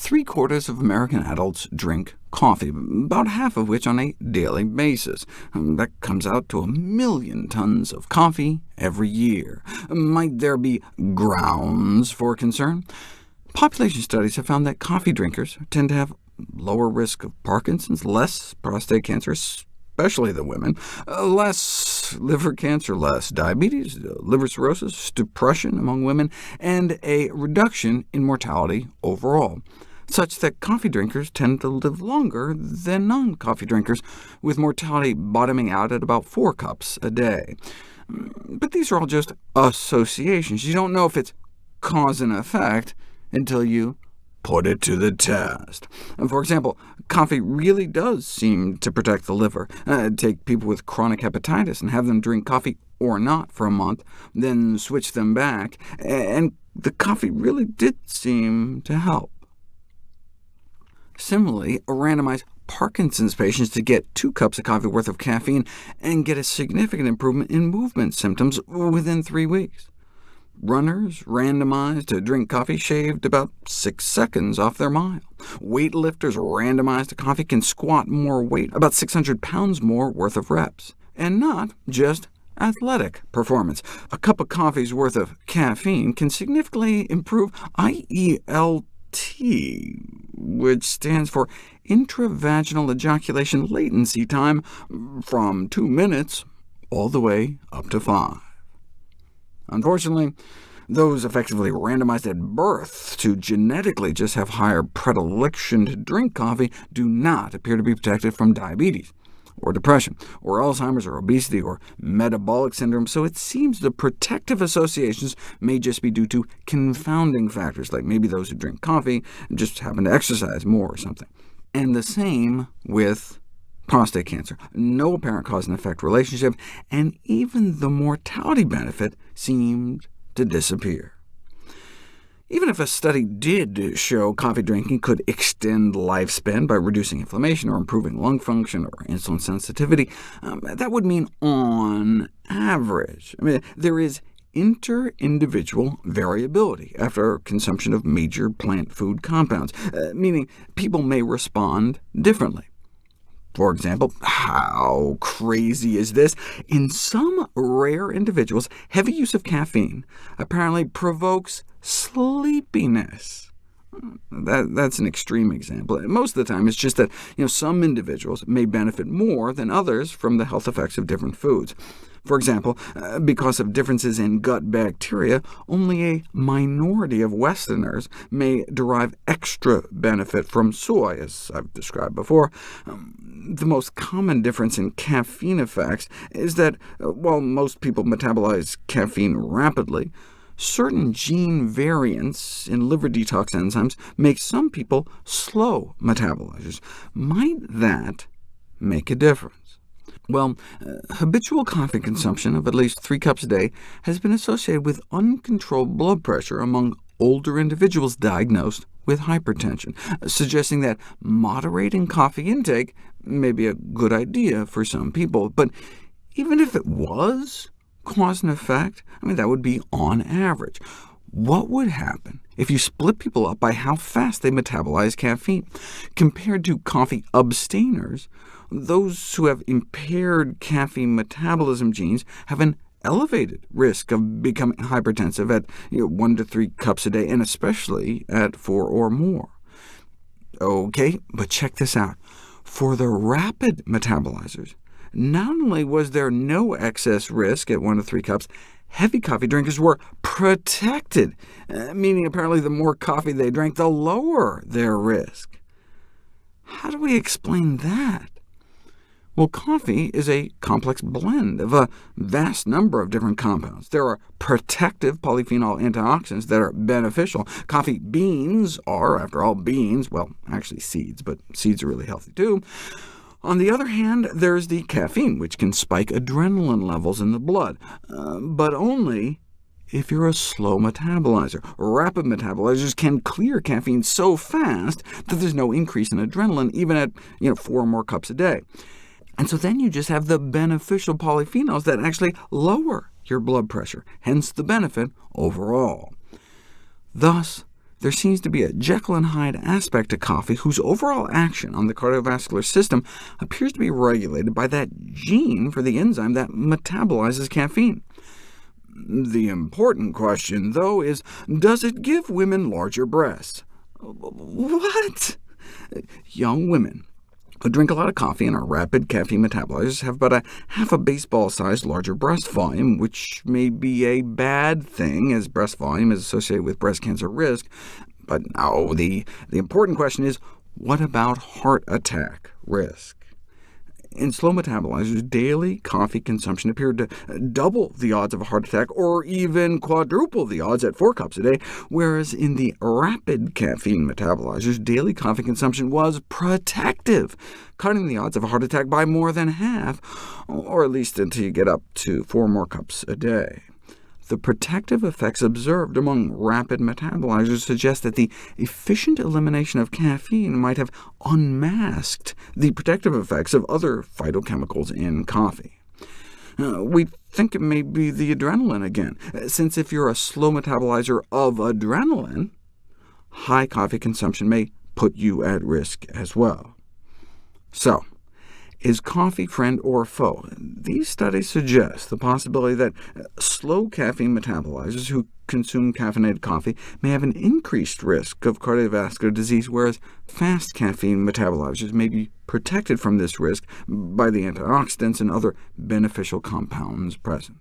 3/4 of American adults drink coffee, about half of which on a daily basis. That comes out to 1 million tons of coffee every year. Might there be grounds for concern? Population studies have found that coffee drinkers tend to have lower risk of Parkinson's, less prostate cancer, especially the women, less liver cancer, less diabetes, liver cirrhosis, depression among women, and a reduction in mortality overall, such that coffee drinkers tend to live longer than non-coffee drinkers, with mortality bottoming out at about 4 cups a day. But these are all just associations. You don't know if it's cause and effect until you put it to the test. For example, coffee really does seem to protect the liver. Take people with chronic hepatitis and have them drink coffee or not for a month, then switch them back, and the coffee really did seem to help. Similarly, randomize Parkinson's patients to get 2 cups of coffee worth of caffeine and get a significant improvement in movement symptoms within 3 weeks. Runners randomized to drink coffee shaved about 6 seconds off their mile. Weightlifters randomized to coffee can squat more weight, about 600 pounds more worth of reps. And not just athletic performance. A cup of coffee's worth of caffeine can significantly improve IELT, which stands for intravaginal ejaculation latency time, from 2 minutes all the way up to 5. Unfortunately, those effectively randomized at birth to genetically just have higher predilection to drink coffee do not appear to be protected from diabetes, or depression, or Alzheimer's, or obesity, or metabolic syndrome, so it seems the protective associations may just be due to confounding factors, like maybe those who drink coffee just happen to exercise more or something. And the same with prostate cancer. No apparent cause and effect relationship, and even the mortality benefit seemed to disappear. Even if a study did show coffee drinking could extend lifespan by reducing inflammation or improving lung function or insulin sensitivity, that would mean on average. There is inter-individual variability after consumption of major plant food compounds, meaning people may respond differently. For example, how crazy is this? In some rare individuals, heavy use of caffeine apparently provokes sleepiness. That's an extreme example. Most of the time, it's just that some individuals may benefit more than others from the health effects of different foods. For example, because of differences in gut bacteria, only a minority of Westerners may derive extra benefit from soy, as I've described before. The most common difference in caffeine effects is that, while most people metabolize caffeine rapidly, certain gene variants in liver detox enzymes make some people slow metabolizers. Might that make a difference? Well, habitual coffee consumption of at least 3 cups a day has been associated with uncontrolled blood pressure among older individuals diagnosed with hypertension, suggesting that moderating coffee intake may be a good idea for some people. But even if it was cause and effect, that would be on average. What would happen if you split people up by how fast they metabolize caffeine? Compared to coffee abstainers, those who have impaired caffeine metabolism genes have an elevated risk of becoming hypertensive at 1 to 3 cups a day, and especially at 4 or more. OK, but check this out. For the rapid metabolizers, not only was there no excess risk at 1 to 3 cups, heavy coffee drinkers were protected, meaning apparently the more coffee they drank, the lower their risk. How do we explain that? Well, coffee is a complex blend of a vast number of different compounds. There are protective polyphenol antioxidants that are beneficial. Coffee beans are, after all, beans, well, actually seeds, but seeds are really healthy too. On the other hand, there's the caffeine, which can spike adrenaline levels in the blood, but only if you're a slow metabolizer. Rapid metabolizers can clear caffeine so fast that there's no increase in adrenaline, even at 4 or more cups a day. And so then you just have the beneficial polyphenols that actually lower your blood pressure, hence the benefit overall. Thus, There seems to be a Jekyll and Hyde aspect to coffee whose overall action on the cardiovascular system appears to be regulated by that gene for the enzyme that metabolizes caffeine. The important question, though, is, does it give women larger breasts? What? Young women who drink a lot of coffee and are rapid caffeine metabolizers have about half a baseball-sized larger breast volume, which may be a bad thing, as breast volume is associated with breast cancer risk. But no, the important question is, what about heart attack risk? In slow metabolizers, daily coffee consumption appeared to double the odds of a heart attack, or even quadruple the odds at 4 cups a day, whereas in the rapid caffeine metabolizers, daily coffee consumption was protective, cutting the odds of a heart attack by more than half, or at least until you get up to 4 more cups a day. The protective effects observed among rapid metabolizers suggest that the efficient elimination of caffeine might have unmasked the protective effects of other phytochemicals in coffee. We think it may be the adrenaline again, since if you're a slow metabolizer of adrenaline, high coffee consumption may put you at risk as well. So, is coffee friend or foe? These studies suggest the possibility that slow caffeine metabolizers who consume caffeinated coffee may have an increased risk of cardiovascular disease, whereas fast caffeine metabolizers may be protected from this risk by the antioxidants and other beneficial compounds present.